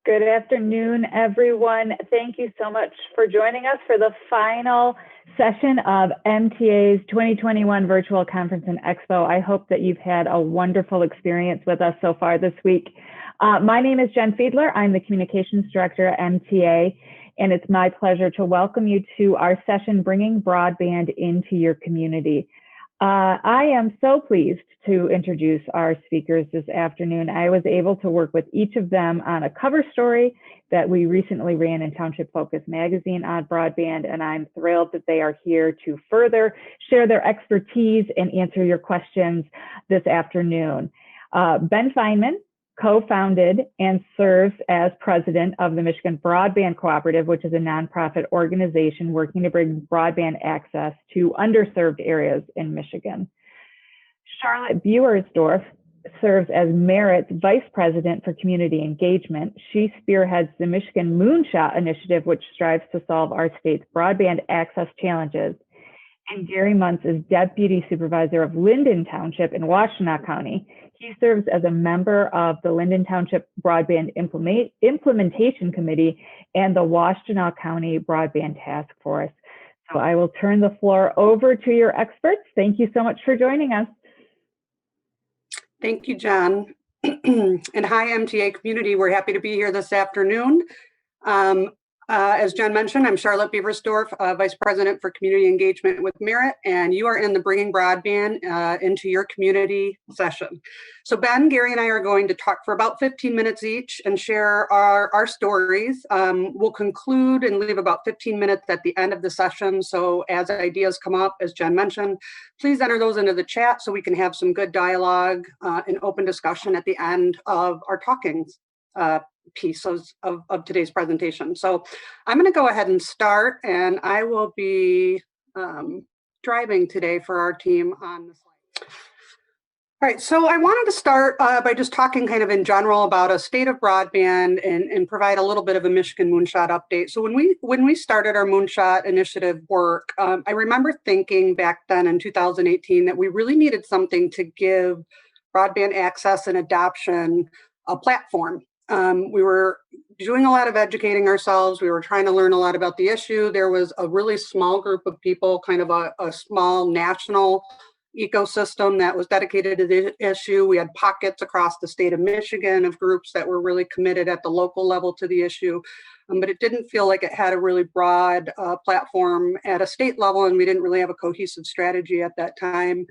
Good afternoon, everyone. Thank you so much for joining us for the final session of MTA's 2021 Virtual Conference and Expo. I hope that you've had a wonderful experience with us so far this week. My name is Jen Fiedler. I'm the Communications Director at MTA, and it's my pleasure to welcome you to our session, Bringing Broadband into Your Community. I am so pleased to introduce our speakers this afternoon. I was able to work with each of them on a cover story that we recently ran in Township Focus magazine on broadband, and I'm thrilled that they are here to further share their expertise and answer your questions this afternoon. Ben Fineman co-founded and serves as president of the Michigan Broadband Cooperative, which is a nonprofit organization working to bring broadband access to underserved areas in Michigan. Charlotte Bewersdorff serves as Merit's vice president for community engagement. She spearheads the Michigan Moonshot initiative, which strives to solve our state's broadband access challenges. And Gary Munce is deputy supervisor of Linden Township in Washtenaw County. He serves as a member of the Linden Township Broadband Implementation Committee and the Washtenaw County Broadband Task Force. So I will turn the floor over to your experts. Thank you so much for joining us. Thank you, Jen. And hi, MTA community. We're happy to be here this afternoon. As Jen mentioned, I'm Charlotte Bewersdorff, Vice President for Community Engagement with Merit, and you are in the Bringing Broadband into Your Community session. So Ben, Gary, and I are going to talk for about 15 minutes each and share our stories. We'll conclude and leave about 15 minutes at the end of the session. So as ideas come up, as Jen mentioned, please enter those into the chat so we can have some good dialogue and open discussion at the end of our talkings. Pieces of today's presentation. So I'm going to go ahead and start, and I will be driving today for our team on the slide. All right, so I wanted to start by just talking kind of in general about a state of broadband and provide a little bit of a Michigan Moonshot update. So when we started our Moonshot initiative work, I remember thinking back then in 2018 that we really needed something to give broadband access and adoption a platform. We were doing a lot of educating ourselves. We were trying to learn a lot about the issue. There was a really small group of people, kind of a small national ecosystem that was dedicated to the issue. We had pockets across the state of Michigan of groups that were really committed at the local level to the issue. But it didn't feel like it had a really broad platform at a state level, and we didn't really have a cohesive strategy at that time.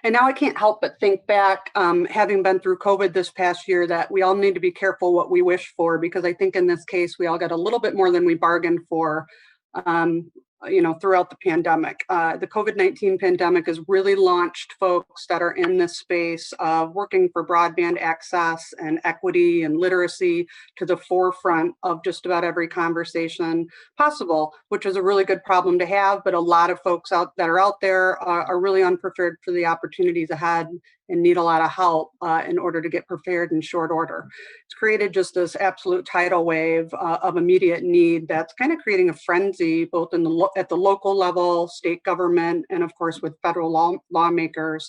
And now I can't help but think back, having been through COVID this past year, that we all need to be careful what we wish for, because I think in this case, we all got a little bit more than we bargained for, throughout the pandemic. The COVID-19 pandemic has really launched folks that are in this space of working for broadband access and equity and literacy to the forefront of just about every conversation possible, which is a really good problem to have. But a lot of folks that are out there are really unprepared for the opportunities ahead and need a lot of help in order to get prepared in short order. It's created just this absolute tidal wave of immediate need that's kind of creating a frenzy both at the local level, state government, and of course with federal lawmakers.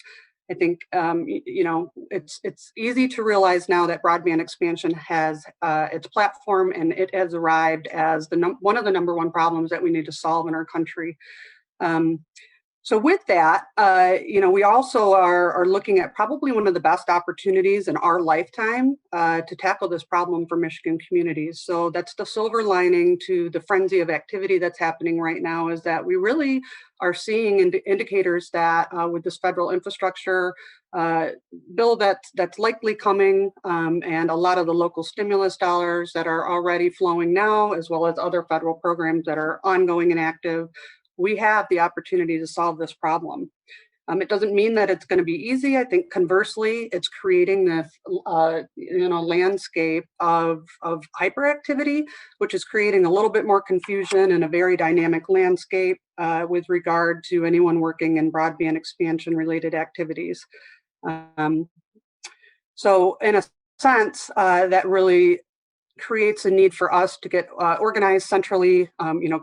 I think it's easy to realize now that broadband expansion has its platform, and it has arrived as one of the number one problems that we need to solve in our country. So with that, we also are looking at probably one of the best opportunities in our lifetime to tackle this problem for Michigan communities. So that's the silver lining to the frenzy of activity that's happening right now, is that we really are seeing indicators that with this federal infrastructure bill that's likely coming, and a lot of the local stimulus dollars that are already flowing now, as well as other federal programs that are ongoing and active, we have the opportunity to solve this problem. It doesn't mean that it's going to be easy. I think conversely, it's creating this landscape of hyperactivity, which is creating a little bit more confusion and a very dynamic landscape with regard to anyone working in broadband expansion related activities. So in a sense, that really creates a need for us to get organized centrally,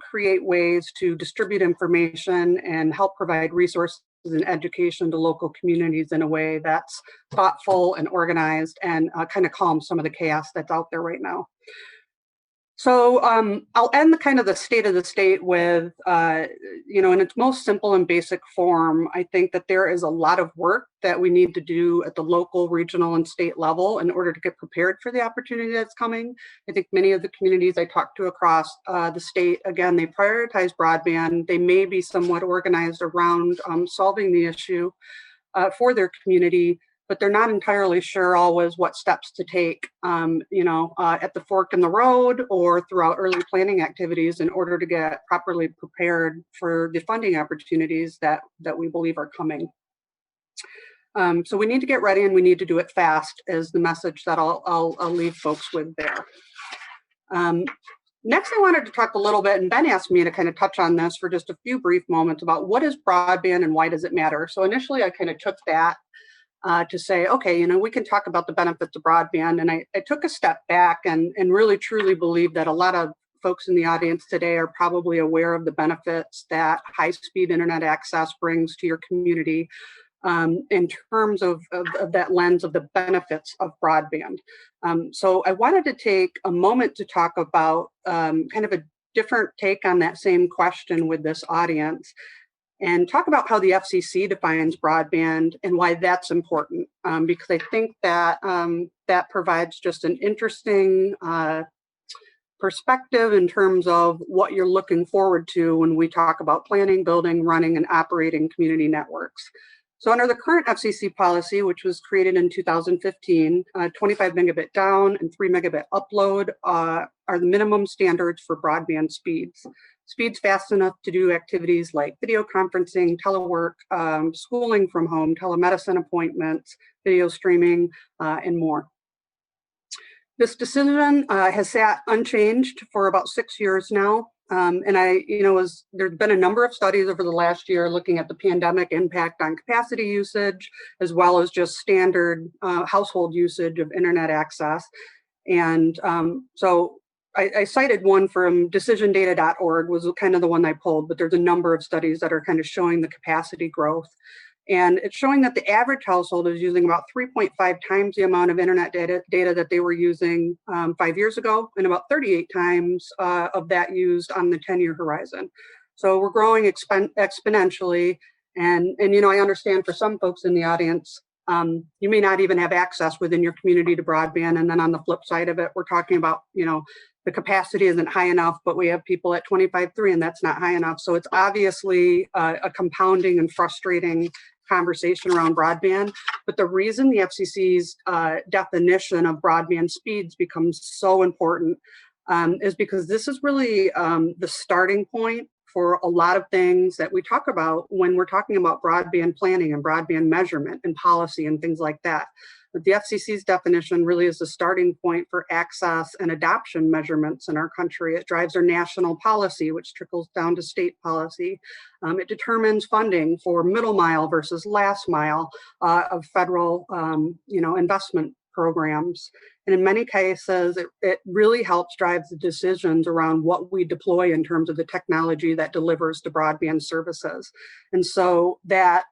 create ways to distribute information and help provide resources and education to local communities in a way that's thoughtful and organized and kind of calms some of the chaos that's out there right now. So I'll end the state of the state with, in its most simple and basic form, I think that there is a lot of work that we need to do at the local, regional, and state level in order to get prepared for the opportunity that's coming. I think many of the communities I talked to across the state, again, they prioritize broadband. They may be somewhat organized around solving the issue for their community, but they're not entirely sure always what steps to take, at the fork in the road or throughout early planning activities in order to get properly prepared for the funding opportunities that we believe are coming. So we need to get ready and we need to do it fast is the message that I'll leave folks with there. Next, I wanted to talk a little bit, and Ben asked me to kind of touch on this for just a few brief moments about what is broadband and why does it matter? So initially I kind of took that to say, okay, we can talk about the benefits of broadband. And I took a step back and really truly believe that a lot of folks in the audience today are probably aware of the benefits that high-speed internet access brings to your community in terms of that lens of the benefits of broadband. So I wanted to take a moment to talk about kind of a different take on that same question with this audience, and talk about how the FCC defines broadband and why that's important, because I think that that provides just an interesting perspective in terms of what you're looking forward to when we talk about planning, building, running, and operating community networks. So under the current FCC policy, which was created in 2015, 25 megabit down and 3 megabit upload are the minimum standards for broadband speeds. Speeds fast enough to do activities like video conferencing, telework, schooling from home, telemedicine appointments, video streaming, and more. This decision has sat unchanged for about 6 years now. And there's been a number of studies over the last year looking at the pandemic impact on capacity usage, as well as just standard household usage of internet access. And so I cited one from decisiondata.org was kind of the one I pulled, but there's a number of studies that are kind of showing the capacity growth. And it's showing that the average household is using about 3.5 times the amount of internet data that they were using 5 years ago, and about 38 times of that used on the 10-year horizon. So we're growing exponentially. And I understand for some folks in the audience, you may not even have access within your community to broadband. And then on the flip side of it, we're talking about, the capacity isn't high enough, but we have people at 25.3 and that's not high enough. So it's obviously a compounding and frustrating conversation around broadband. But the reason the FCC's definition of broadband speeds becomes so important is because this is really the starting point for a lot of things that we talk about when we're talking about broadband planning and broadband measurement and policy and things like that. But the FCC's definition really is the starting point for access and adoption measurements in our country. It drives our national policy, which trickles down to state policy. It determines funding for middle mile versus last mile of federal, investment programs. And in many cases, it really helps drive the decisions around what we deploy in terms of the technology that delivers the broadband services. And so that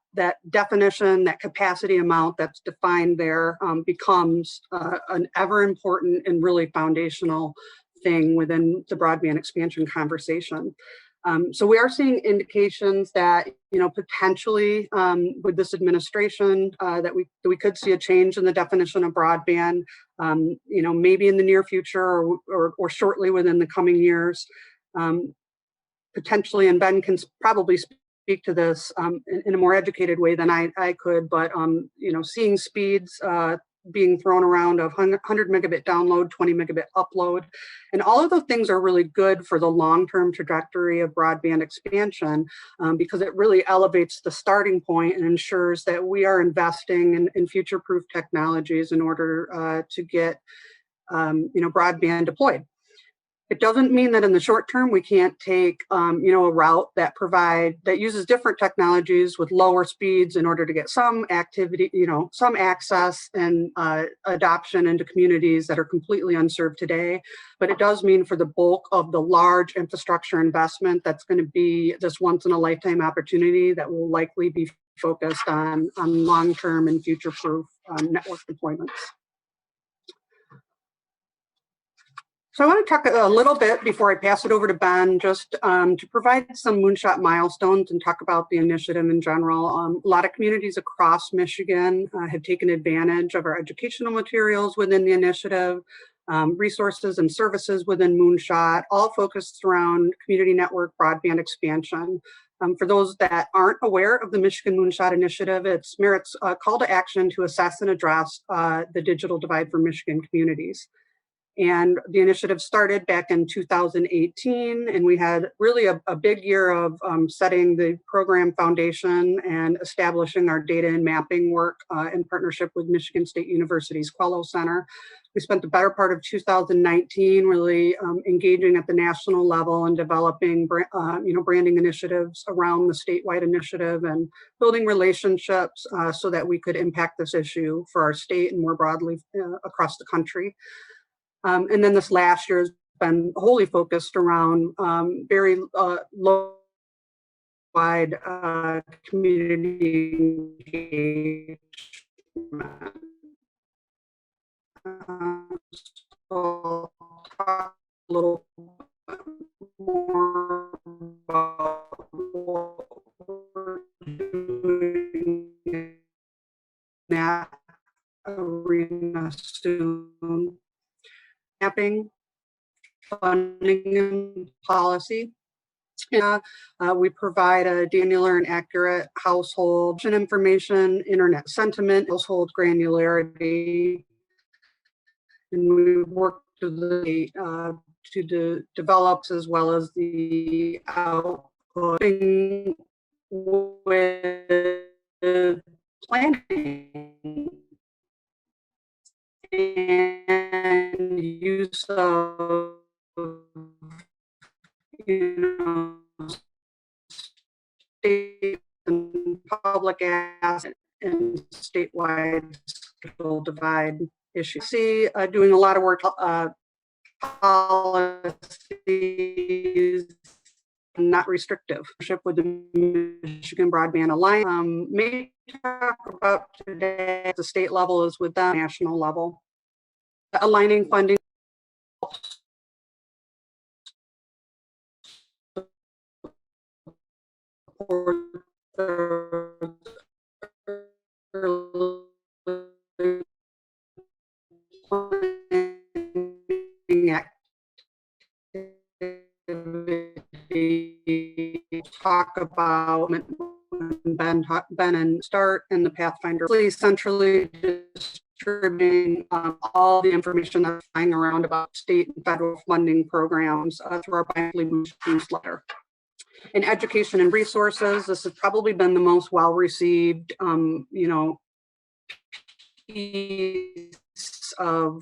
definition, that capacity amount that's defined there becomes an ever important and really foundational thing within the broadband expansion conversation. So we are seeing indications that, potentially with this administration that we could see a change in the definition of broadband, maybe in the near future or shortly within the coming years, potentially, and Ben can probably speak to this in a more educated way than I could, but, seeing speeds being thrown around of 100 megabit download, 20 megabit upload. And all of those things are really good for the long-term trajectory of broadband expansion because it really elevates the starting point and ensures that we are investing in future-proof technologies in order to get, broadband deployed. It doesn't mean that in the short term we can't take, a route that uses different technologies with lower speeds in order to get some activity, some access and adoption into communities that are completely unserved today. But it does mean for the bulk of the large infrastructure investment that's going to be this once in a lifetime opportunity that will likely be focused on long-term and future-proof network deployments. So I want to talk a little bit before I pass it over to Ben, just to provide some Moonshot milestones and talk about the initiative in general. A lot of communities across Michigan have taken advantage of our educational materials within the initiative, resources and services within Moonshot, all focused around community network broadband expansion. For those that aren't aware of the Michigan Moonshot Initiative, it's Merit's call to action to assess and address the digital divide for Michigan communities. And the initiative started back in 2018, and we had really a big year of setting the program foundation and establishing our data and mapping work in partnership with Michigan State University's Quello Center. We spent the better part of 2019 really engaging at the national level and developing branding initiatives around the statewide initiative and building relationships so that we could impact this issue for our state and more broadly across the country. And then this last year has been wholly focused around very low-wide community engagement. So I'll talk a little bit more about what we're doing in that arena soon. Mapping, funding, and policy. We provide a granular and accurate household information, internet sentiment, household granularity, and we work to develop as well as the output with planning and use of state and public asset and statewide digital divide issues. See, doing a lot of work policies not restrictive with the Michigan Broadband Alliance. May talk about today at the state level is with the national level. Aligning funding for talk about Ben and Start and the Pathfinder, centrally distributing all the information that's flying around about state and federal funding programs through our bi-monthly newsletter. In education and resources, this has probably been the most well-received, piece of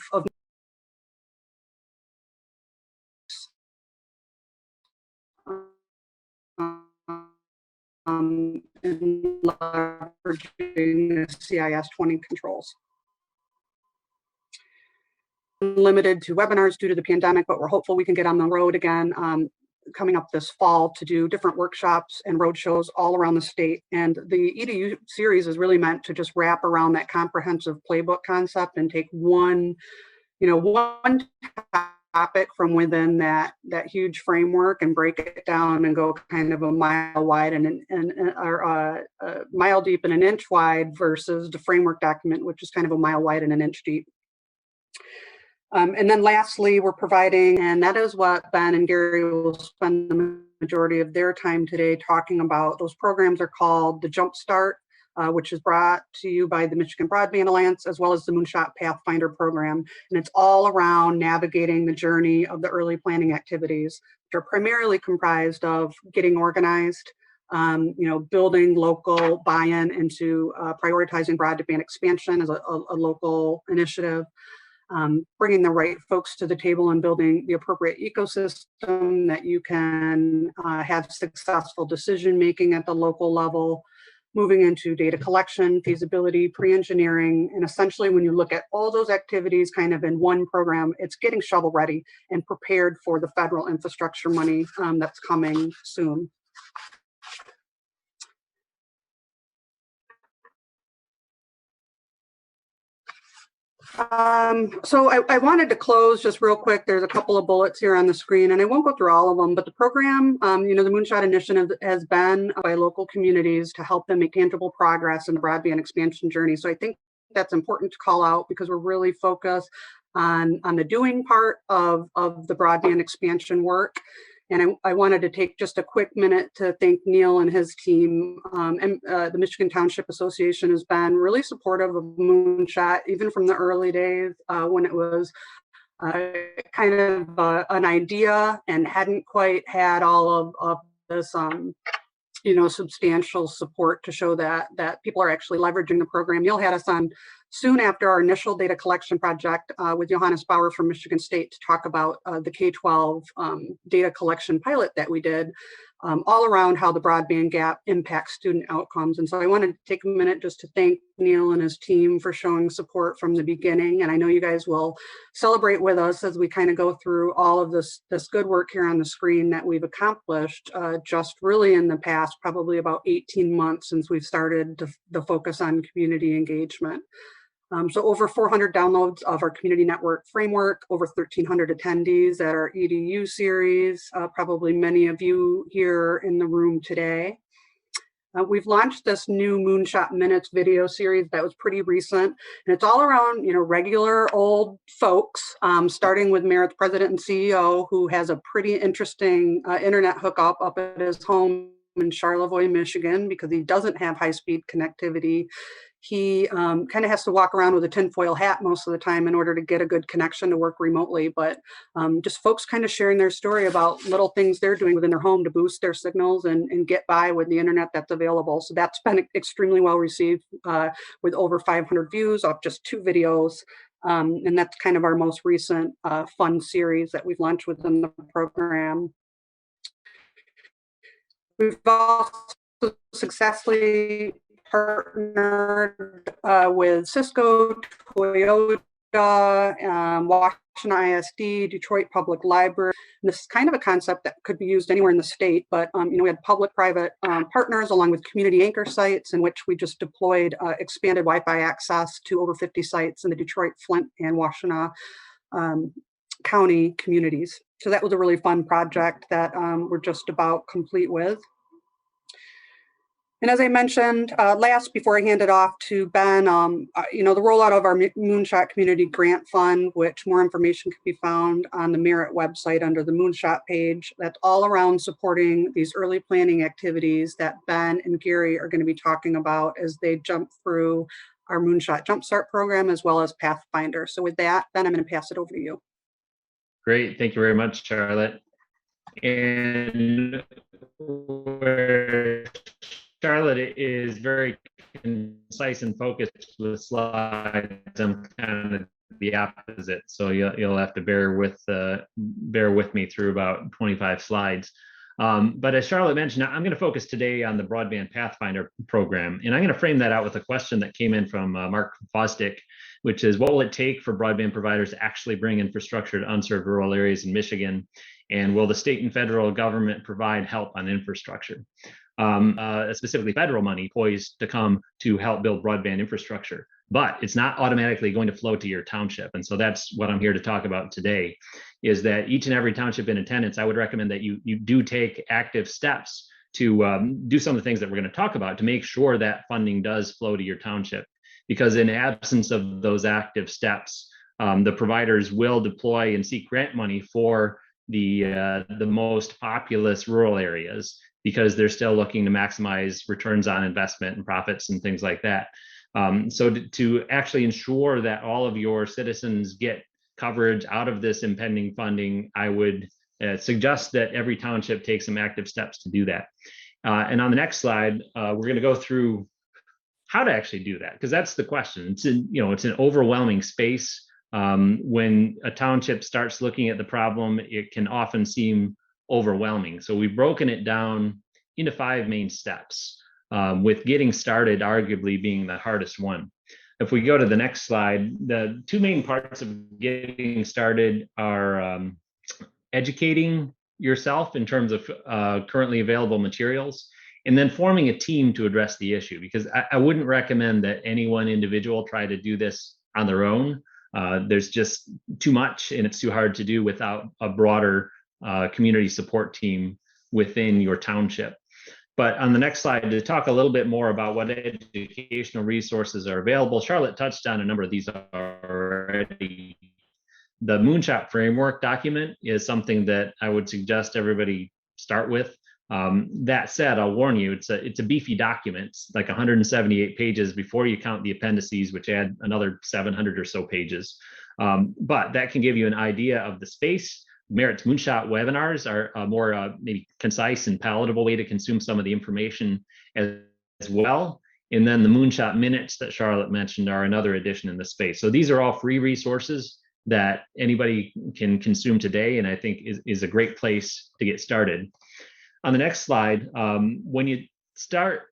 in leveraging the CIS 20 controls. Limited to webinars due to the pandemic, but we're hopeful we can get on the road again coming up this fall to do different workshops and roadshows all around the state. And the EDU series is really meant to just wrap around that comprehensive playbook concept and take one topic from within that huge framework and break it down and go kind of a mile wide and a mile deep and an inch wide versus the framework document, which is kind of a mile wide and an inch deep. And then lastly, we're providing, and that is what Ben and Gary will spend the majority of their time today talking about. Those programs are called the Jumpstart, which is brought to you by the Michigan Broadband Alliance, as well as the Moonshot Pathfinder program. And it's all around navigating the journey of the early planning activities, which are primarily comprised of getting organized, building local buy-in into prioritizing broadband expansion as a local initiative, bringing the right folks to the table and building the appropriate ecosystem that you can have successful decision-making at the local level, moving into data collection, feasibility, pre-engineering, and essentially when you look at all those activities kind of in one program, it's getting shovel-ready and prepared for the federal infrastructure money that's coming soon. So I wanted to close just real quick. There's a couple of bullets here on the screen, and I won't go through all of them, but the program, the Moonshot Initiative has been by local communities to help them make tangible progress in the broadband expansion journey. So I think that's important to call out because we're really focused on the doing part of the broadband expansion work. And I wanted to take just a quick minute to thank Neil and his team. And the Michigan Township Association has been really supportive of Moonshot, even from the early days when it was kind of an idea and hadn't quite had all of this substantial support to show that people are actually leveraging the program. Neil had us on soon after our initial data collection project with Johannes Bauer from Michigan State to talk about the K-12 data collection pilot that we did all around how the broadband gap impacts student outcomes. And so I wanted to take a minute just to thank Neil and his team for showing support from the beginning. And I know you guys will celebrate with us as we kind of go through all of this good work here on the screen that we've accomplished just really in the past, probably about 18 months since we've started the focus on community engagement. So over 400 downloads of our community network framework, over 1,300 attendees at our EDU series, probably many of you here in the room today. We've launched this new Moonshot Minutes video series that was pretty recent, and it's all around, regular old folks, starting with Merit's president and CEO, who has a pretty interesting internet hookup up at his home in Charlevoix, Michigan, because he doesn't have high-speed connectivity. He kind of has to walk around with a tinfoil hat most of the time in order to get a good connection to work remotely. But just folks kind of sharing their story about little things they're doing within their home to boost their signals and get by with the internet that's available. So that's been extremely well received with over 500 views off just 2 videos. And that's kind of our most recent fun series that we've launched within the program. We've also successfully partnered with Cisco, Toyota, Washtenaw ISD, Detroit Public Library. And this is kind of a concept that could be used anywhere in the state, but we had public-private partners along with community anchor sites in which we just deployed expanded Wi-Fi access to over 50 sites in the Detroit, Flint, and Washtenaw County communities. So that was a really fun project that we're just about complete with. And as I mentioned last, before I hand it off to Ben, the rollout of our Moonshot Community Grant Fund, which more information can be found on the Merit website under the Moonshot page. That's all around supporting these early planning activities that Ben and Gary are going to be talking about as they jump through our Moonshot Jumpstart program as well as Pathfinder. So with that, Ben, I'm going to pass it over to you. Great. Thank you very much, Charlotte. And Charlotte is very concise and focused with slides. I'm kind of the opposite, so you'll have to bear with me through about 25 slides. But as Charlotte mentioned, I'm going to focus today on the Broadband Pathfinder program, and I'm going to frame that out with a question that came in from Mark Fosdick, which is, what will it take for broadband providers to actually bring infrastructure to unserved rural areas in Michigan, and will the state and federal government provide help on infrastructure? Specifically federal money poised to come to help build broadband infrastructure, but it's not automatically going to flow to your township. And so that's what I'm here to talk about today, is that each and every township in attendance, I would recommend that you do take active steps to do some of the things that we're going to talk about to make sure that funding does flow to your township. Because in absence of those active steps, the providers will deploy and seek grant money for the most populous rural areas, because they're still looking to maximize returns on investment and profits and things like that. So to actually ensure that all of your citizens get coverage out of this impending funding, I would suggest that every township take some active steps to do that. And on the next slide, we're going to go through how to actually do that, because that's the question. It's an overwhelming space. When a township starts looking at the problem, it can often seem overwhelming. So we've broken it down into 5 main steps, with getting started arguably being the hardest one. If we go to the next slide, the 2 main parts of getting started are educating yourself in terms of currently available materials, and then forming a team to address the issue, because I wouldn't recommend that any one individual try to do this on their own. There's just too much, and it's too hard to do without a broader community support team within your township. But on the next slide, to talk a little bit more about what educational resources are available, Charlotte touched on a number of these already. The Moonshot framework document is something that I would suggest everybody start with. That said, I'll warn you, it's a beefy document. It's like 178 pages before you count the appendices, which add another 700 or so pages. But that can give you an idea of the space. Merit's Moonshot webinars are a more maybe concise and palatable way to consume some of the information as well. And then the Moonshot minutes that Charlotte mentioned are another addition in the space. So these are all free resources that anybody can consume today, and I think is a great place to get started. On the next slide, when you start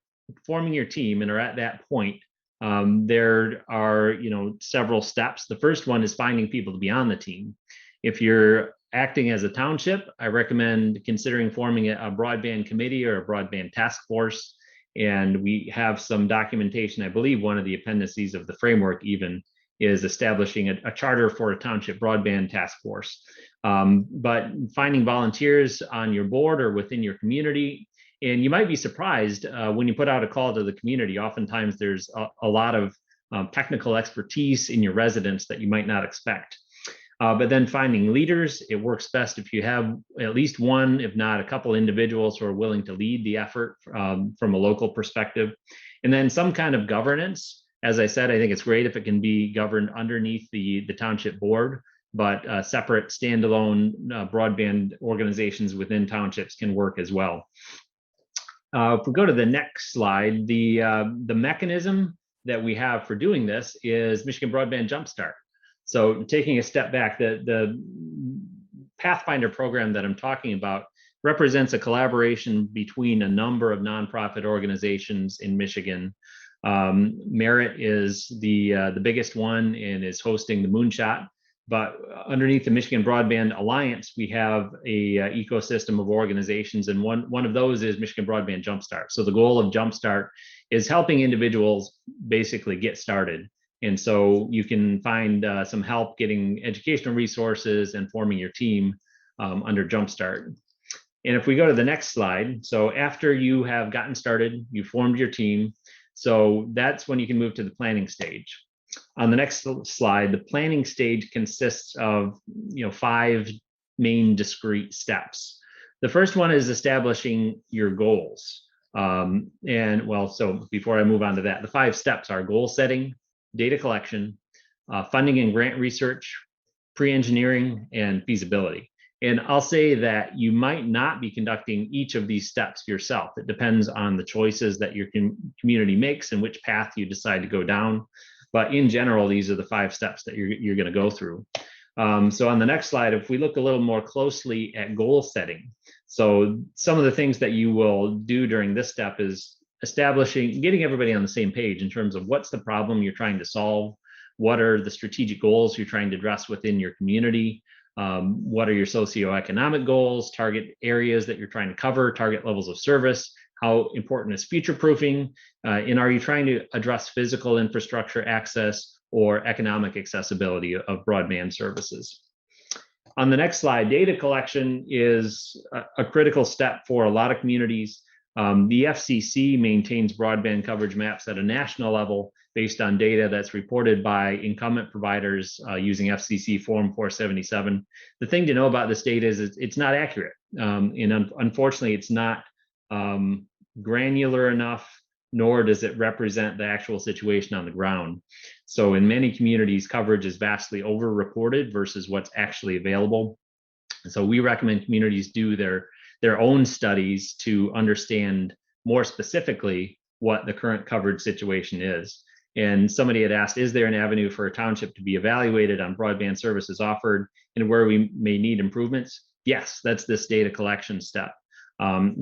forming your team and are at that point, there are several steps. The first one is finding people to be on the team. If you're acting as a township, I recommend considering forming a broadband committee or a broadband task force. And we have some documentation. I believe one of the appendices of the framework even is establishing a charter for a township broadband task force. But finding volunteers on your board or within your community, and you might be surprised when you put out a call to the community, oftentimes there's a lot of technical expertise in your residents that you might not expect. But then finding leaders, it works best if you have at least one, if not a couple individuals who are willing to lead the effort from a local perspective. And then some kind of governance. As I said, I think it's great if it can be governed underneath the township board, but separate standalone broadband organizations within townships can work as well. If we go to the next slide, the mechanism that we have for doing this is Michigan Broadband Jumpstart. So taking a step back, the Pathfinder program that I'm talking about represents a collaboration between a number of nonprofit organizations in Michigan. Merit is the biggest one and is hosting the Moonshot. But underneath the Michigan Broadband Alliance, we have a ecosystem of organizations, and one of those is Michigan Broadband Jumpstart. So the goal of Jumpstart is helping individuals basically get started. And so you can find some help getting educational resources and forming your team under Jumpstart. And if we go to the next slide, so after you have gotten started, you formed your team, so that's when you can move to the planning stage. On the next slide, the planning stage consists of 5 main discrete steps. The first one is establishing your goals. So before I move on to that, the 5 steps are goal setting, data collection, funding and grant research, pre-engineering, and feasibility. And I'll say that you might not be conducting each of these steps yourself. It depends on the choices that your community makes and which path you decide to go down. But in general, these are the 5 steps that you're going to go through. So on the next slide, if we look a little more closely at goal setting, so some of the things that you will do during this step is getting everybody on the same page in terms of what's the problem you're trying to solve, what are the strategic goals you're trying to address within your community, what are your socioeconomic goals, target areas that you're trying to cover, target levels of service, how important is future proofing, and are you trying to address physical infrastructure access or economic accessibility of broadband services. On the next slide, data collection is a critical step for a lot of communities. The FCC maintains broadband coverage maps at a national level based on data that's reported by incumbent providers using FCC Form 477. The thing to know about this data is it's not accurate. And unfortunately, it's not granular enough, nor does it represent the actual situation on the ground. So in many communities, coverage is vastly over-reported versus what's actually available. So we recommend communities do their own studies to understand more specifically what the current coverage situation is. And somebody had asked, is there an avenue for a township to be evaluated on broadband services offered and where we may need improvements? Yes, that's this data collection step.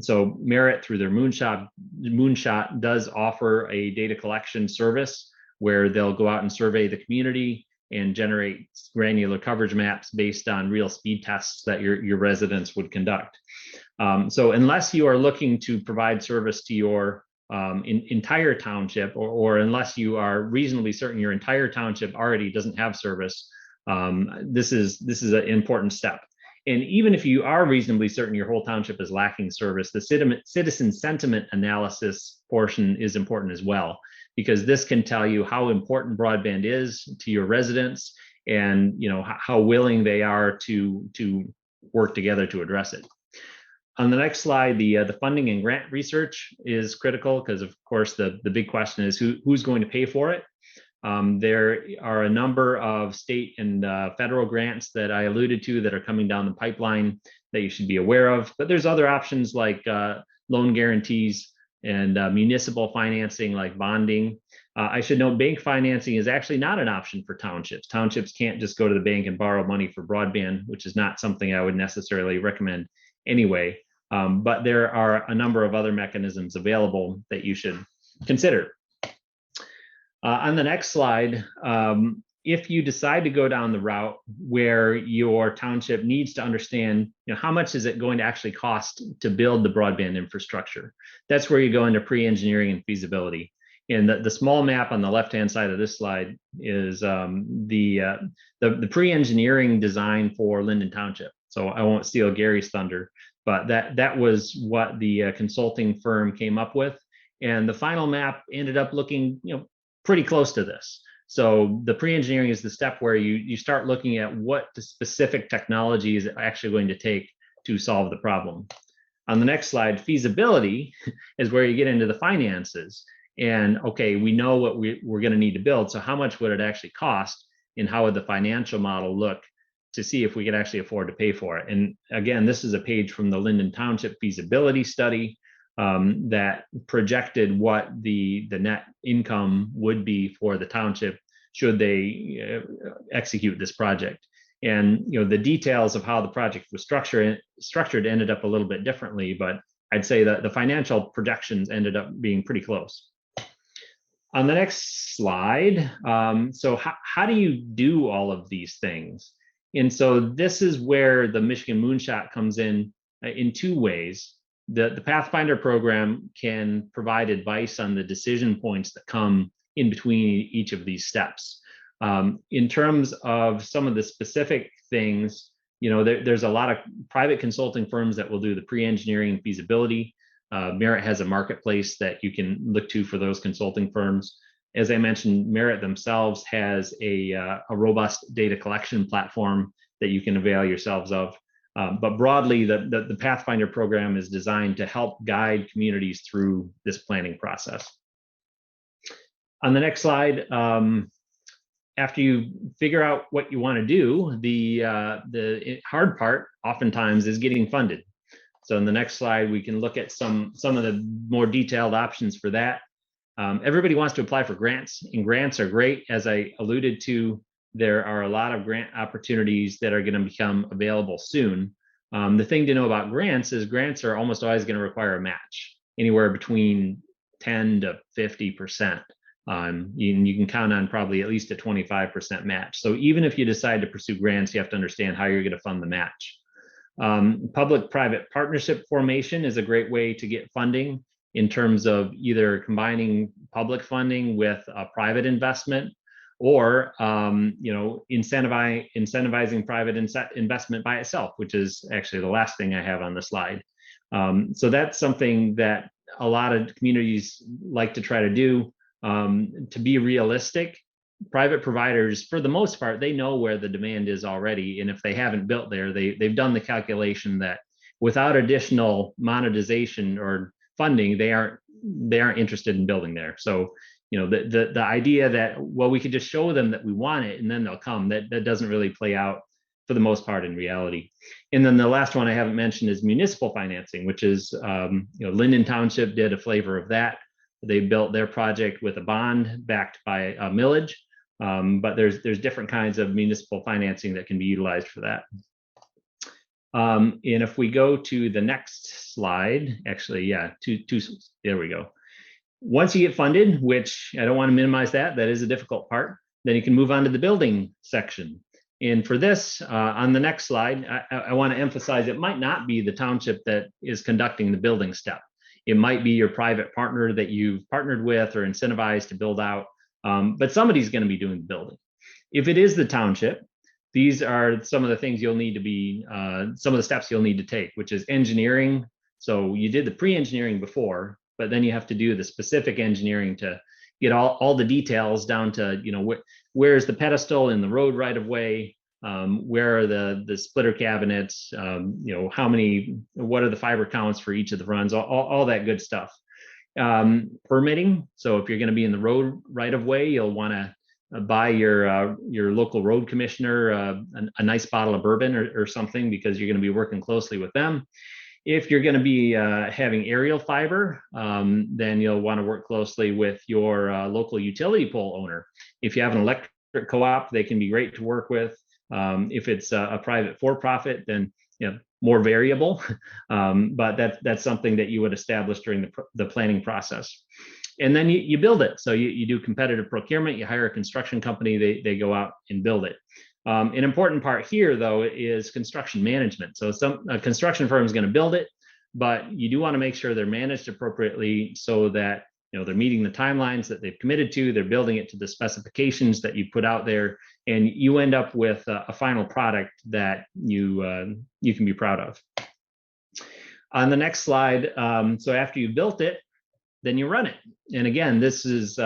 So Merit, through their Moonshot, does offer a data collection service where they'll go out and survey the community and generate granular coverage maps based on real speed tests that your residents would conduct. So unless you are looking to provide service to your entire township, or unless you are reasonably certain your entire township already doesn't have service, this is an important step. And even if you are reasonably certain your whole township is lacking service, the citizen sentiment analysis portion is important as well, because this can tell you how important broadband is to your residents, and how willing they are to work together to address it. On the next slide, the funding and grant research is critical, because of course the big question is who's going to pay for it. There are a number of state and federal grants that I alluded to that are coming down the pipeline that you should be aware of, but there's other options like loan guarantees and municipal financing like bonding. I should note bank financing is actually not an option for townships. Townships can't just go to the bank and borrow money for broadband, which is not something I would necessarily recommend anyway. But there are a number of other mechanisms available that you should consider. On the next slide, if you decide to go down the route where your township needs to understand, how much is it going to actually cost to build the broadband infrastructure, that's where you go into pre-engineering and feasibility. And the small map on the left-hand side of this slide is the pre-engineering design for Linden Township. So I won't steal Gary's thunder, but that was what the consulting firm came up with. And the final map ended up looking, pretty close to this. So the pre-engineering is the step where you start looking at what the specific technology is actually going to take to solve the problem. On the next slide, feasibility is where you get into the finances. And okay, we know what we're going to need to build. So how much would it actually cost, and how would the financial model look to see if we could actually afford to pay for it? And again, this is a page from the Linden Township Feasibility Study that projected what the net income would be for the township should they execute this project. And the details of how the project was structured ended up a little bit differently, but I'd say that the financial projections ended up being pretty close. On the next slide, so how do you do all of these things? And so this is where the Michigan Moonshot comes in two ways. The Pathfinder program can provide advice on the decision points that come in between each of these steps. In terms of some of the specific things, there's a lot of private consulting firms that will do the pre-engineering and feasibility. Merit has a marketplace that you can look to for those consulting firms. As I mentioned, Merit themselves has a robust data collection platform that you can avail yourselves of. But broadly, the Pathfinder program is designed to help guide communities through this planning process. On the next slide, after you figure out what you want to do, the hard part oftentimes is getting funded. So in the next slide, we can look at some of the more detailed options for that. Everybody wants to apply for grants, and grants are great. As I alluded to, there are a lot of grant opportunities that are going to become available soon. The thing to know about grants is grants are almost always going to require a match, anywhere between 10 to 50%. You can count on probably at least a 25% match. So even if you decide to pursue grants, you have to understand how you're going to fund the match. Public-private partnership formation is a great way to get funding in terms of either combining public funding with a private investment, or incentivizing private investment by itself, which is actually the last thing I have on the slide. So that's something that a lot of communities like to try to do. To be realistic, private providers, for the most part, they know where the demand is already, and if they haven't built there, they've done the calculation that without additional monetization or funding, they aren't interested in building there. So the idea that, well, we could just show them that we want it and then they'll come, that doesn't really play out for the most part in reality. And then the last one I haven't mentioned is municipal financing, which is Linden Township did a flavor of that. They built their project with a bond backed by a millage, but there's different kinds of municipal financing that can be utilized for that. And if we go to the next slide, actually, yeah, there we go. Once you get funded, which I don't want to minimize that is a difficult part, then you can move on to the building section. And for this, on the next slide, I want to emphasize it might not be the township that is conducting the building step. It might be your private partner that you've partnered with or incentivized to build out, but somebody's going to be doing the building. If it is the township, these are some of the things you'll need to be, some of the steps you'll need to take, which is engineering. So you did the pre-engineering before, but then you have to do the specific engineering to get all the details down to, where's the pedestal in the road right of way, where are the splitter cabinets, how many, what are the fiber counts for each of the runs, all that good stuff. Permitting. So if you're going to be in the road right of way, you'll want to buy your local road commissioner a nice bottle of bourbon or something, because you're going to be working closely with them. If you're going to be having aerial fiber, then you'll want to work closely with your local utility pole owner. If you have an electric co-op, they can be great to work with. If it's a private for-profit, then more variable, but that's something that you would establish during the planning process. And then you build it. So you do competitive procurement, you hire a construction company, they go out and build it. An important part here, though, is construction management. So a construction firm is going to build it, but you do want to make sure they're managed appropriately so that they're meeting the timelines that they've committed to, they're building it to the specifications that you put out there, and you end up with a final product that you can be proud of. On the next slide, so after you built it, then you run it. And again, this is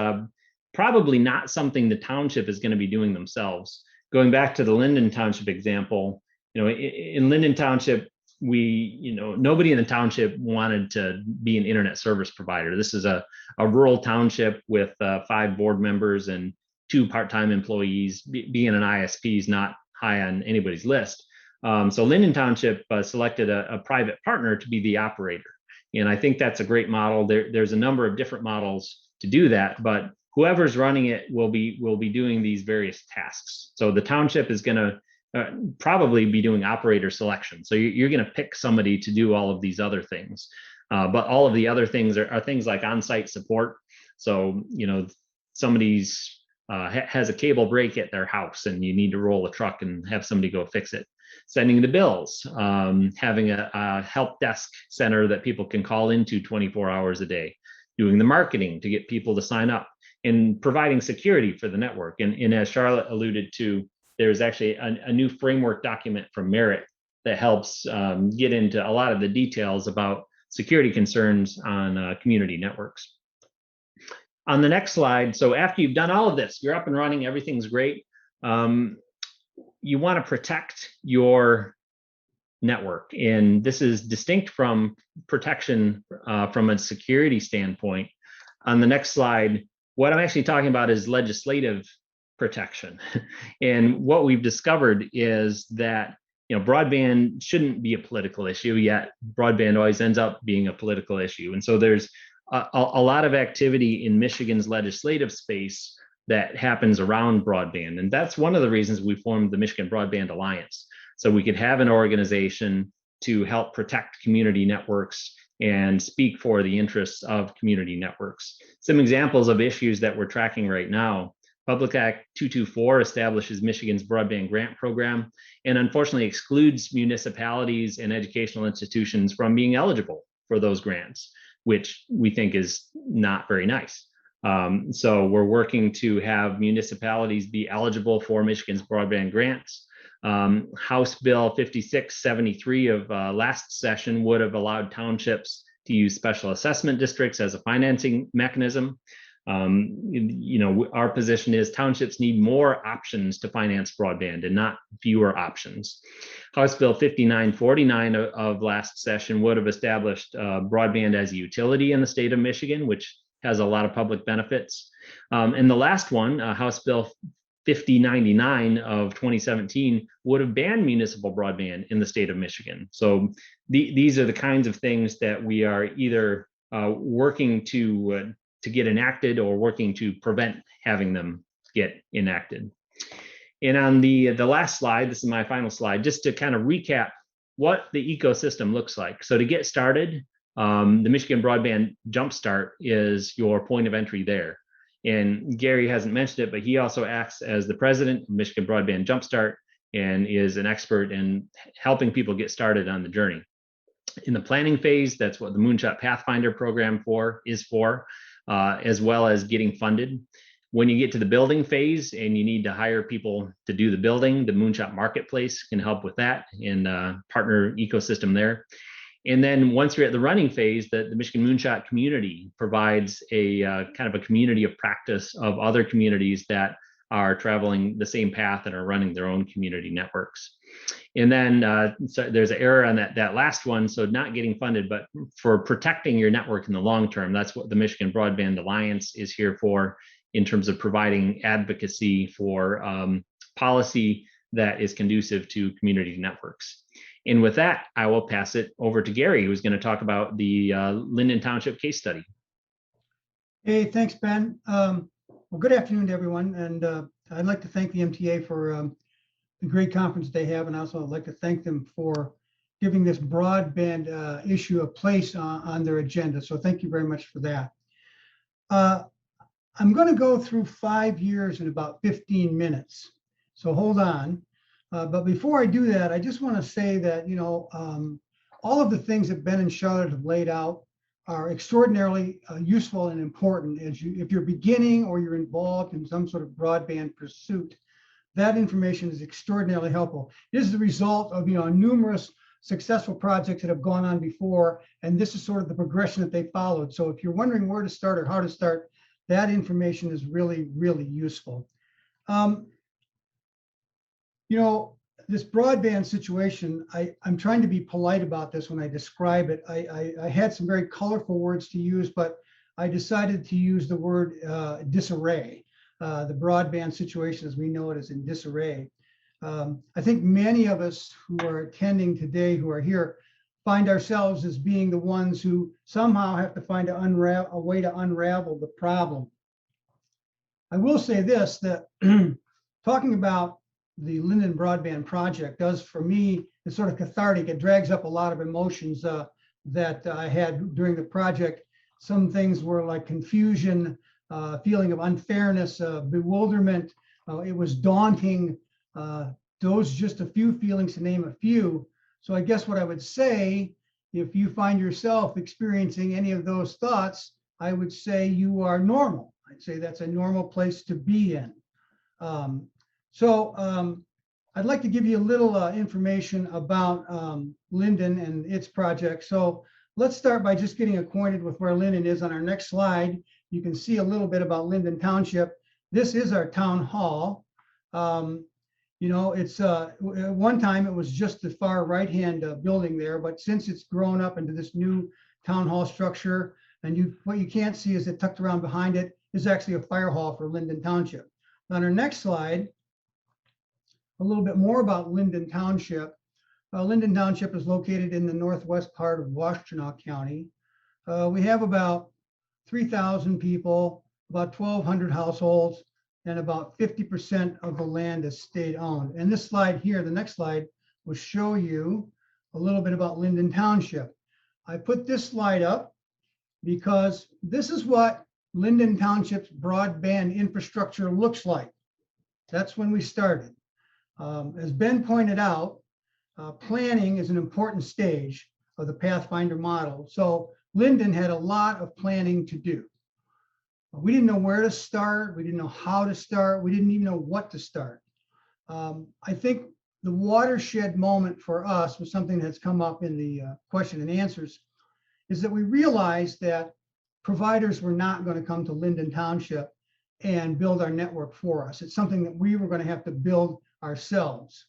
probably not something the township is going to be doing themselves. Going back to the Linden Township example, in Linden Township, nobody in the township wanted to be an internet service provider. This is a rural township with 5 board members and 2 part-time employees. Being an ISP is not high on anybody's list. So Linden Township selected a private partner to be the operator. And I think that's a great model. There's a number of different models to do that, but whoever's running it will be doing these various tasks. So the township is going to probably be doing operator selection. So you're going to pick somebody to do all of these other things. But all of the other things are things like on-site support. So, somebody's has a cable break at their house and you need to roll a truck and have somebody go fix it. Sending the bills, having a help desk center that people can call into 24 hours a day, doing the marketing to get people to sign up, and providing security for the network. And as Charlotte alluded to, there's actually a new framework document from Merit that helps get into a lot of the details about security concerns on community networks. On the next slide, so after you've done all of this, you're up and running, everything's great. You want to protect your network. And this is distinct from protection from a security standpoint. On the next slide, what I'm actually talking about is legislative protection. And what we've discovered is that broadband shouldn't be a political issue, yet broadband always ends up being a political issue. And so there's a lot of activity in Michigan's legislative space that happens around broadband. And that's one of the reasons we formed the Michigan Broadband Alliance. So we could have an organization to help protect community networks and speak for the interests of community networks. Some examples of issues that we're tracking right now: Public Act 224 establishes Michigan's broadband grant program and unfortunately excludes municipalities and educational institutions from being eligible for those grants, which we think is not very nice. So we're working to have municipalities be eligible for Michigan's broadband grants. House Bill 5673 of last session would have allowed townships to use special assessment districts as a financing mechanism. Our position is townships need more options to finance broadband and not fewer options. House Bill 5949 of last session would have established broadband as a utility in the state of Michigan, which has a lot of public benefits. And the last one, House Bill 5099 of 2017, would have banned municipal broadband in the state of Michigan. So these are the kinds of things that we are either working to get enacted or working to prevent having them get enacted. And on the last slide, this is my final slide, just to kind of recap what the ecosystem looks like. So to get started, the Michigan Broadband Jumpstart is your point of entry there. And Gary hasn't mentioned it, but he also acts as the president of Michigan Broadband Jumpstart and is an expert in helping people get started on the journey. In the planning phase, that's what the Moonshot Pathfinder program is for, as well as getting funded. When you get to the building phase and you need to hire people to do the building, the Moonshot Marketplace can help with that and partner ecosystem there. And then once you're at the running phase, the Michigan Moonshot community provides a kind of a community of practice of other communities that are traveling the same path and are running their own community networks. And then so there's an error on that last one. So not getting funded, but for protecting your network in the long term. That's what the Michigan Broadband Alliance is here for, in terms of providing advocacy for policy that is conducive to community networks. And with that, I will pass it over to Gary, who's going to talk about the Linden Township case study. Hey, thanks, Ben. Well, good afternoon to everyone. And I'd like to thank the MTA for the great conference they have. And also I'd like to thank them for giving this broadband issue a place on their agenda. So thank you very much for that. I'm going to go through 5 years in about 15 minutes. So hold on. But before I do that, I just want to say that, you know, all of the things that Ben and Charlotte have laid out are extraordinarily useful and important if you're beginning or you're involved in some sort of broadband pursuit. That information is extraordinarily helpful. This is the result of, you know, numerous successful projects that have gone on before, and this is sort of the progression that they followed. So if you're wondering where to start or how to start, that information is really, really useful. You know, this broadband situation, I'm trying to be polite about this when I describe it. I had some very colorful words to use, but I decided to use the word disarray. The broadband situation as we know it is in disarray. I think many of us who are attending today, who are here, find ourselves as being the ones who somehow have to find a way to unravel the problem. I will say this, that talking about the Linden Broadband Project does, for me, it's sort of cathartic. It drags up a lot of emotions that I had during the project. Some things were like confusion, feeling of unfairness, bewilderment. It was daunting. Those just a few feelings, to name a few. So I guess what I would say, if you find yourself experiencing any of those thoughts, I would say you are normal. I'd say that's a normal place to be in. I'd like to give you a little information about Lyndon and its project. So let's start by just getting acquainted with where Lyndon is. On our next slide, you can see a little bit about Linden Township. This is our town hall. You know, it's at one time it was just the far right-hand building there, but since it's grown up into this new town hall structure, and what you can't see is that tucked around behind it is actually a fire hall for Linden Township. On our next slide, a little bit more about Linden Township. Linden Township is located in the northwest part of Washtenaw County. We have about 3,000 people, about 1,200 households, and about 50% of the land is state-owned. And this slide here, the next slide, will show you a little bit about Linden Township. I put this slide up because this is what Linden Township's broadband infrastructure looks like. That's when we started. As Ben pointed out, planning is an important stage of the Pathfinder model. So Lyndon had a lot of planning to do. We didn't know where to start. We didn't know how to start. We didn't even know what to start. I think the watershed moment for us was something that's come up in the question and answers, is that we realized that providers were not going to come to Linden Township and build our network for us. It's something that we were going to have to build ourselves.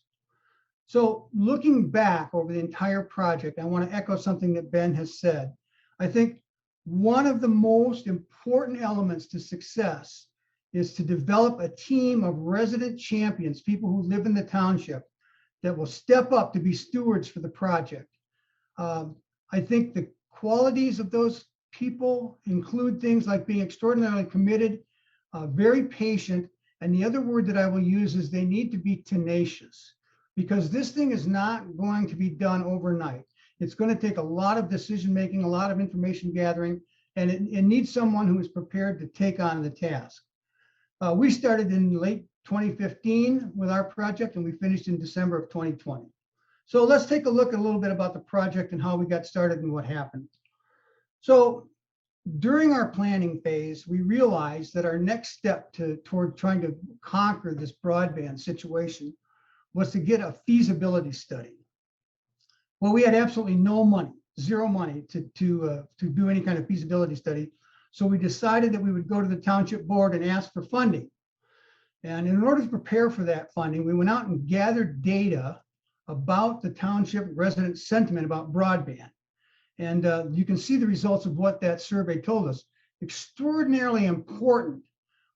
So looking back over the entire project, I want to echo something that Ben has said. I think one of the most important elements to success is to develop a team of resident champions, people who live in the township, that will step up to be stewards for the project. I think the qualities of those people include things like being extraordinarily committed, very patient, and the other word that I will use is they need to be tenacious, because this thing is not going to be done overnight. It's going to take a lot of decision-making, a lot of information gathering, and it needs someone who is prepared to take on the task. We started in late 2015 with our project, and we finished in December of 2020. So let's take a look at a little bit about the project and how we got started and what happened. So during our planning phase, we realized that our next step toward trying to conquer this broadband situation was to get a feasibility study. Well, we had absolutely no money, zero money to do any kind of feasibility study. So we decided that we would go to the township board and ask for funding. And in order to prepare for that funding, we went out and gathered data about the township resident sentiment about broadband. And you can see the results of what that survey told us. Extraordinarily important.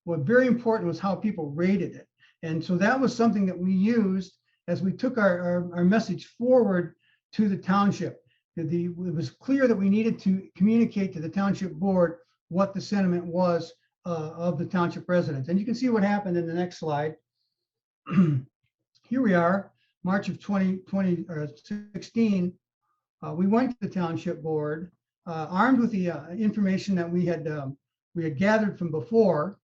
What very important was how people rated it. And so that was something that we used as we took our message forward to the township. It was clear that we needed to communicate to the township board what the sentiment was of the township residents. And you can see what happened in the next slide. Here we are, March of 2016. We went to the township board, armed with the information that we had gathered from before,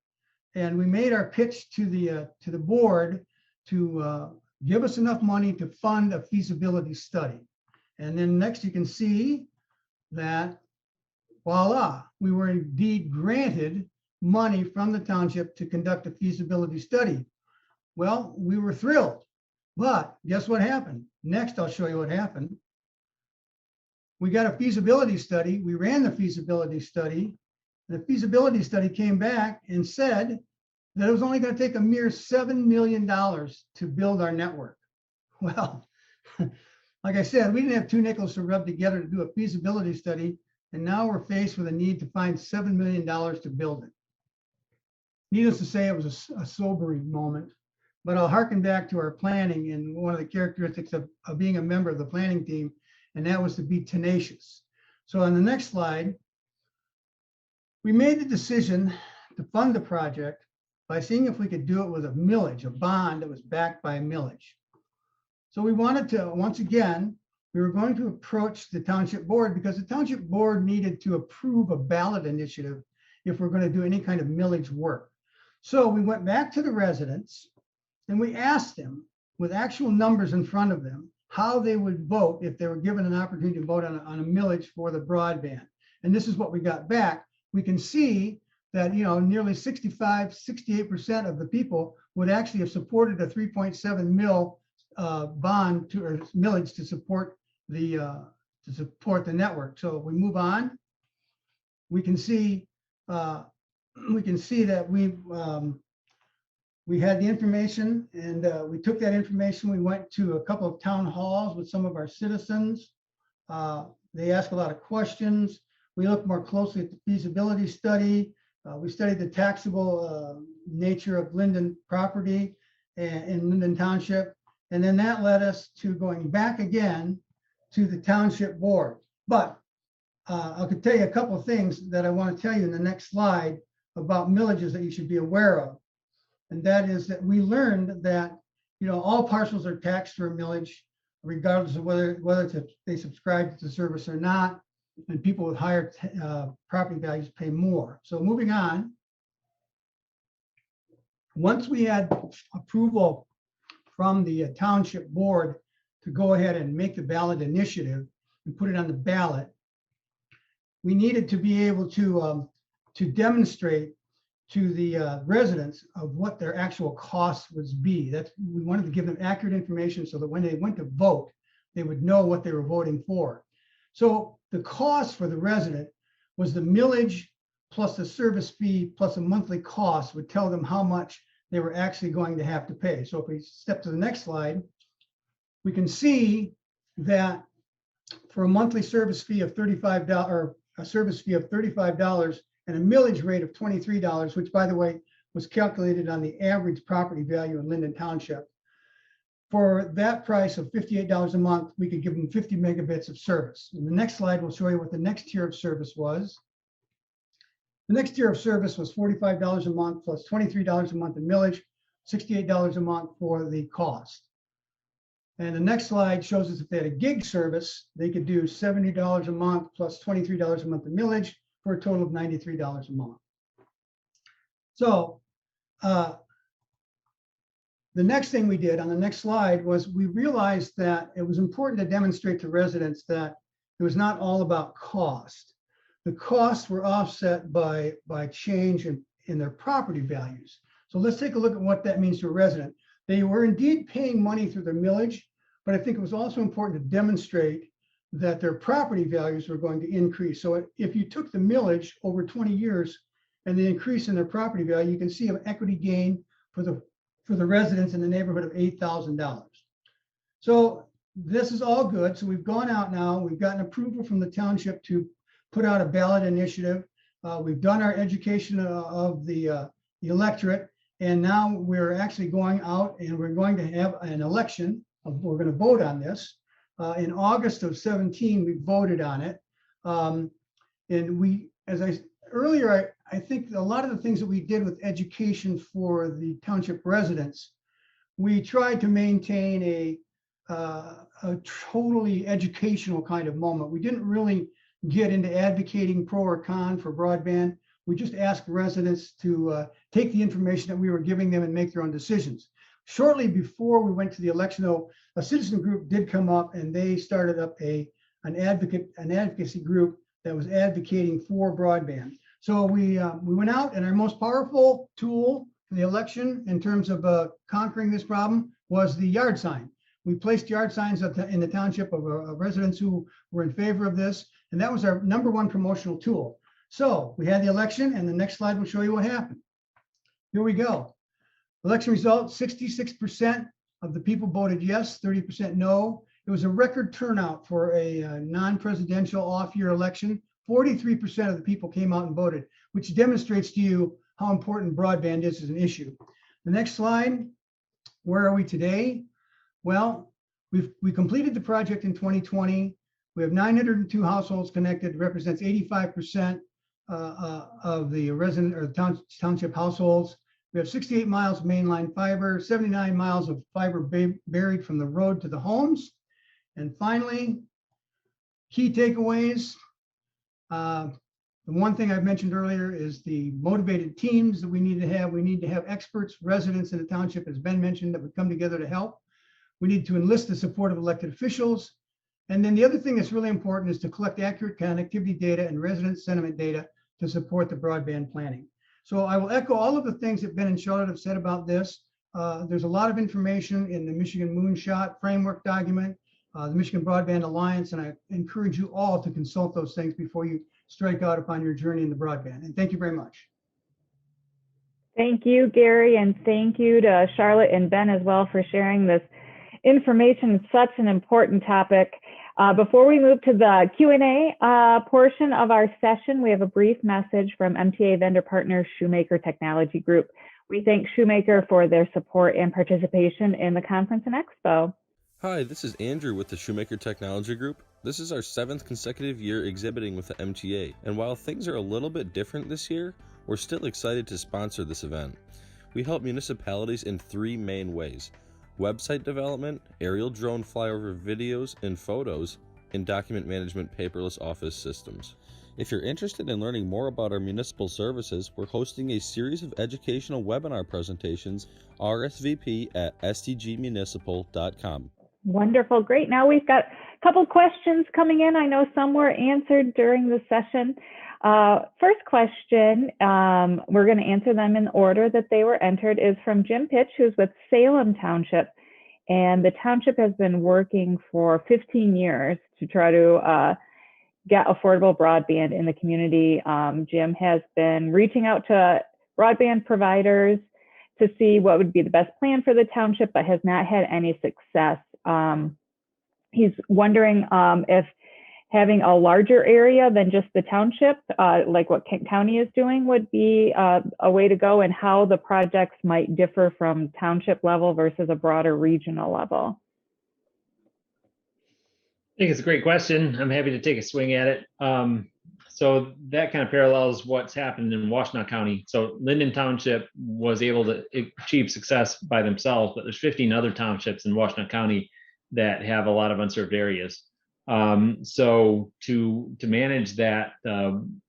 and we made our pitch to the board to give us enough money to fund a feasibility study. And then next you can see that, voila, we were indeed granted money from the township to conduct a feasibility study. Well, we were thrilled, but guess what happened? Next, I'll show you what happened. We got a feasibility study. We ran the feasibility study. The feasibility study came back and said that it was only going to take a mere $7 million to build our network. Well, like I said, we didn't have two nickels to rub together to do a feasibility study, and now we're faced with a need to find $7 million to build it. Needless to say, it was a sobering moment, but I'll harken back to our planning and one of the characteristics of being a member of the planning team, and that was to be tenacious. So on the next slide, we made the decision to fund the project by seeing if we could do it with a millage, a bond that was backed by a millage. So we wanted to, once again, we were going to approach the township board because the township board needed to approve a ballot initiative if we're going to do any kind of millage work. So we went back to the residents and we asked them with actual numbers in front of them how they would vote if they were given an opportunity to vote on a millage for the broadband. And this is what we got back. We can see that, you know, nearly 68% of the people would actually have supported a 3.7 mil bond to, or millage to support the network. So if we move on, we can see that we had the information, and we took that information. We went to a couple of town halls with some of our citizens. They asked a lot of questions. We looked more closely at the feasibility study. We studied the taxable nature of Linden property in Linden Township. And then that led us to going back again to the township board. But I could tell you a couple of things that I want to tell you in the next slide about millages that you should be aware of. And that is that we learned that, you know, all parcels are taxed for a millage, regardless of whether they subscribe to the service or not. And people with higher property values pay more. So moving on, once we had approval from the township board to go ahead and make the ballot initiative and put it on the ballot, we needed to be able to demonstrate to the residents of what their actual costs would be. We wanted to give them accurate information so that when they went to vote, they would know what they were voting for. So the cost for the resident was the millage plus the service fee plus a monthly cost would tell them how much they were actually going to have to pay. So if we step to the next slide, we can see that for a monthly service fee of $35, or a service fee of $35 and a millage rate of $23, which by the way was calculated on the average property value in Linden Township. For that price of $58 a month, we could give them 50 megabits of service. In the next slide, we'll show you what the next tier of service was. The next tier of service was $45 a month plus $23 a month in millage, $68 a month for the cost. And the next slide shows us if they had a gig service, they could do $70 a month plus $23 a month in millage for a total of $93 a month. So The next thing we did on the next slide was we realized that it was important to demonstrate to residents that it was not all about cost. The costs were offset by change in their property values. So let's take a look at what that means to a resident. They were indeed paying money through their millage, but I think it was also important to demonstrate that their property values were going to increase. So if you took the millage over 20 years and the increase in their property value, you can see an equity gain for the residents in the neighborhood of $8,000. So this is all good. So we've gone out now, we've gotten approval from the township to put out a ballot initiative. We've done our education of the electorate, and now we're actually going out and we're going to have an election. We're going to vote on this. In August of 17, we voted on it. And we, as I earlier, I think a lot of the things that we did with education for the township residents, we tried to maintain a totally educational kind of moment. We didn't really get into advocating pro or con for broadband. We just asked residents to take the information that we were giving them and make their own decisions. Shortly before we went to the election, though, a citizen group did come up and they started up an advocacy group that was advocating for broadband. So we went out, and our most powerful tool for the election in terms of conquering this problem was the yard sign. We placed yard signs in the township of residents who were in favor of this, and that was our #1 promotional tool. So we had the election, and the next slide will show you what happened. Here we go. Election results, 66% of the people voted yes, 30% no. It was a record turnout for a non-presidential off-year election. 43% of the people came out and voted, which demonstrates to you how important broadband is as an issue. The next slide, where are we today? Well, we completed the project in 2020. We have 902 households connected, represents 85% of the resident or the township households. We have 68 miles of mainline fiber, 79 miles of fiber buried from the road to the homes. And finally, key takeaways. The one thing I've mentioned earlier is the motivated teams that we need to have. We need to have experts, residents in the township, as Ben mentioned, that would come together to help. We need to enlist the support of elected officials. And then the other thing that's really important is to collect accurate connectivity data and resident sentiment data to support the broadband planning. So I will echo all of the things that Ben and Charlotte have said about this. There's a lot of information in the Michigan Moonshot framework document, the Michigan Broadband Alliance, and I encourage you all to consult those things before you strike out upon your journey in the broadband. And thank you very much. Thank you, Gary, and thank you to Charlotte and Ben as well for sharing this information. It's such an important topic. Before we move to the Q&A portion of our session, we have a brief message from MTA vendor partner Shoemaker Technology Group. We thank Shoemaker for their support and participation in the conference and expo. Hi, this is Andrew with the Shoemaker Technology Group. This is our 7th consecutive year exhibiting with the MTA, and while things are a little bit different this year, we're still excited to sponsor this event. We help municipalities in 3 main ways: website development, aerial drone flyover videos and photos, and document management paperless office systems. If you're interested in learning more about our municipal services, we're hosting a series of educational webinar presentations. RSVP at stgmunicipal.com. Wonderful, great. Now we've got a couple questions coming in. I know some were answered during the session. First question, we're going to answer them in the order that they were entered, is from Jim Pitch, who's with Salem Township. And the township has been working for 15 years to try to get affordable broadband in the community. Jim has been reaching out to broadband providers to see what would be the best plan for the township, but has not had any success. He's wondering if having a larger area than just the township, like what Kent County is doing, would be a way to go, and how the projects might differ from township level versus a broader regional level. I think it's a great question. I'm happy to take a swing at it. So that kind of parallels what's happened in Washtenaw County. So Linden Township was able to achieve success by themselves, but there's 15 other townships in Washtenaw County that have a lot of unserved areas. So to manage that,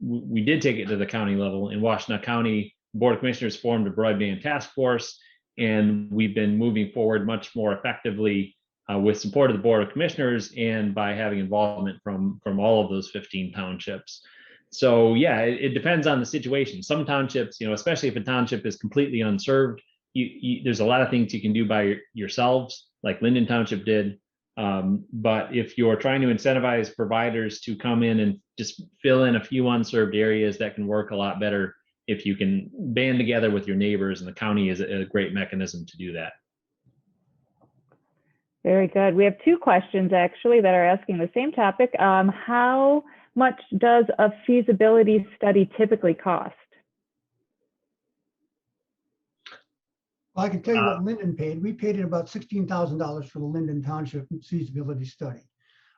we did take it to the county level. In Washtenaw County, the Board of Commissioners formed a broadband task force, And we've been moving forward much more effectively with support of the Board of Commissioners and by having involvement from all of those 15 townships. So yeah, it depends on the situation. Some townships, especially if a township is completely unserved, there's a lot of things you can do by yourselves, like Linden Township did. But if you're trying to incentivize providers to come in and just fill in a few unserved areas, that can work a lot better if you can band together with your neighbors, and the county is a great mechanism to do that. Very good. We have two questions actually that are asking the same topic. How much does a feasibility study typically cost? Well, I can tell you what Lyndon paid. We paid it about $16,000 for the Linden Township feasibility study.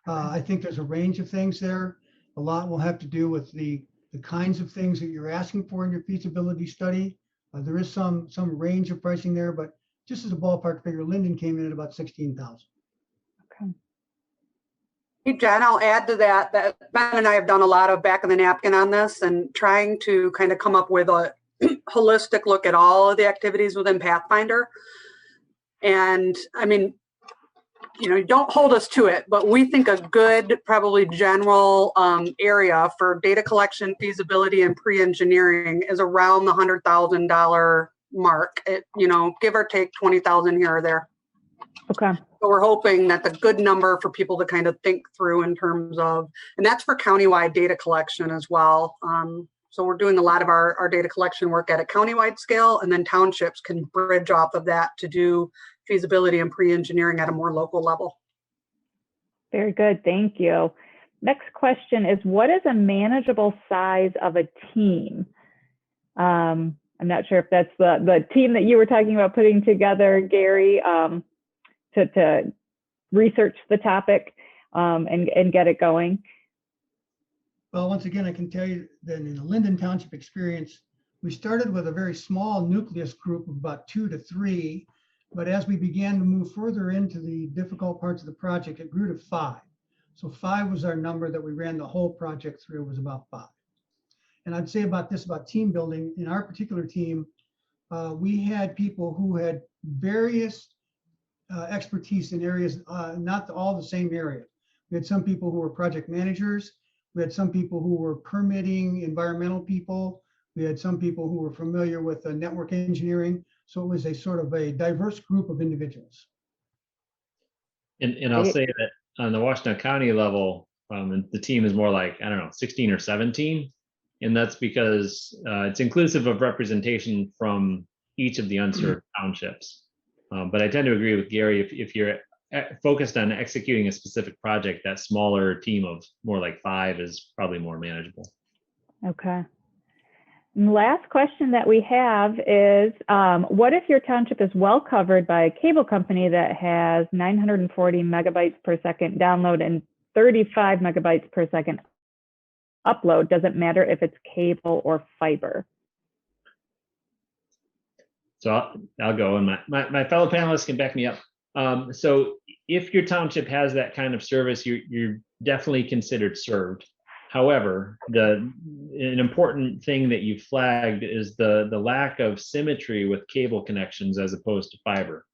I think there's a range of things there. A lot will have to do with the kinds of things that you're asking for in your feasibility study. There is some range of pricing there, but just as a ballpark figure, Lyndon came in at about $16,000. Okay. Hey, Jen, I'll add to that Ben and I have done a lot of back of the napkin on this and trying to kind of come up with a holistic look at all of the activities within Pathfinder. And I mean, don't hold us to it, but we think a good, probably general area for data collection, feasibility, and pre-engineering is around the $100,000 mark. Give or take 20,000 here or there. Okay. So we're hoping that the good number for people to kind of think through in terms of, and that's for countywide data collection as well. So we're doing a lot of our data collection work at a countywide scale, and then townships can bridge off of that to do feasibility and pre-engineering at a more local level. Very good. Thank you. Next question is, what is a manageable size of a team? I'm not sure if that's the team that you were talking about putting together, Gary, to research the topic and get it going. Well, once again, I can tell you that in the Linden Township experience, we started with a very small nucleus group of about 2 to 3, but as we began to move further into the difficult parts of the project, it grew to 5. So 5 was our number that we ran the whole project through, was about 5. And I'd say about team building. In our particular team, we had people who had various expertise in areas, not all the same area. We had some people who were project managers. We had some people who were permitting, environmental people. We had some people who were familiar with network engineering. So it was a sort of a diverse group of individuals. And I'll say that on the Washtenaw County level, the team is more like, 16 or 17. And that's because it's inclusive of representation from each of the unserved townships. But I tend to agree with Gary, if you're focused on executing a specific project, that smaller team of more like 5 is probably more manageable. Okay. And the last question that we have is, what if your township is well covered by a cable company that has 940 megabytes per second download and 35 megabytes per second upload? Doesn't matter if it's cable or fiber. So I'll go, and my fellow panelists can back me up. So if your township has that kind of service, you're definitely considered served. However, an important thing that you flagged is the lack of symmetry with cable connections as opposed to fiber.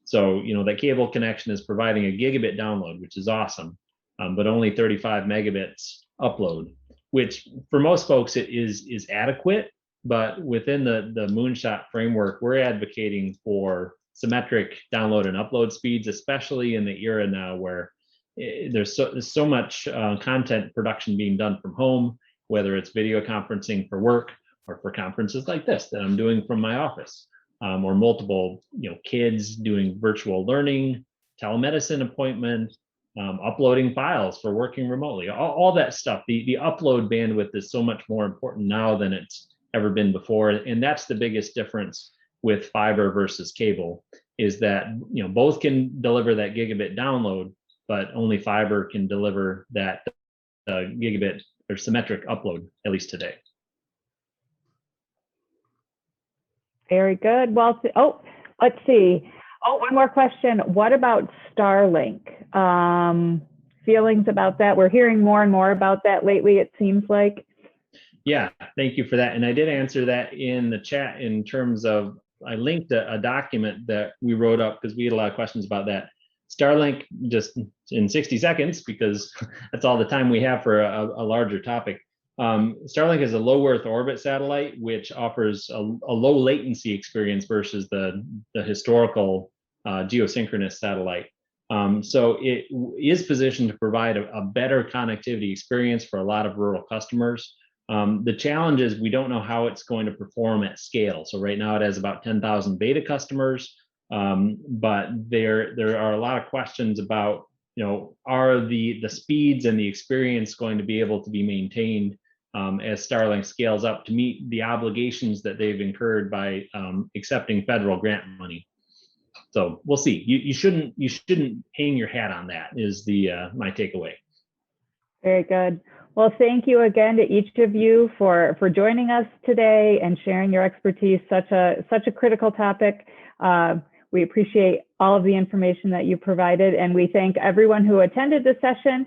So, that cable connection is providing a gigabit download, which is awesome, but only 35 megabits upload, which for most folks it is adequate. But within the Moonshot framework, we're advocating for symmetric download and upload speeds, especially in the era now where there's so much content production being done from home, whether it's video conferencing for work or for conferences like this that I'm doing from my office, or multiple kids doing virtual learning, telemedicine appointment, uploading files for working remotely, all that stuff. The upload bandwidth is so much more important now than it's ever been before, and that's the biggest difference with fiber versus cable, is that both can deliver that gigabit download, but only fiber can deliver that gigabit or symmetric upload, at least today. Very good. Well, let's see. One more question. What about Starlink? Feelings about that? We're hearing more and more about that lately, it seems like. Yeah, thank you for that. And I did answer that in the chat in terms of I linked a document that we wrote up because we had a lot of questions about that. Starlink, just in 60 seconds, because that's all the time we have for a larger topic. Starlink is a low Earth orbit satellite, which offers a low latency experience versus the historical geosynchronous satellite. So it is positioned to provide a better connectivity experience for a lot of rural customers. The challenge is we don't know how it's going to perform at scale. So right now it has about 10,000 beta customers, but there are a lot of questions about, are the speeds and the experience going to be able to be maintained as Starlink scales up to meet the obligations that they've incurred by accepting federal grant money. So we'll see. You shouldn't hang your hat on that, is my takeaway. Very good. Well, thank you again to each of you for joining us today and sharing your expertise. Such a critical topic. We appreciate all of the information that you provided, and we thank everyone who attended the session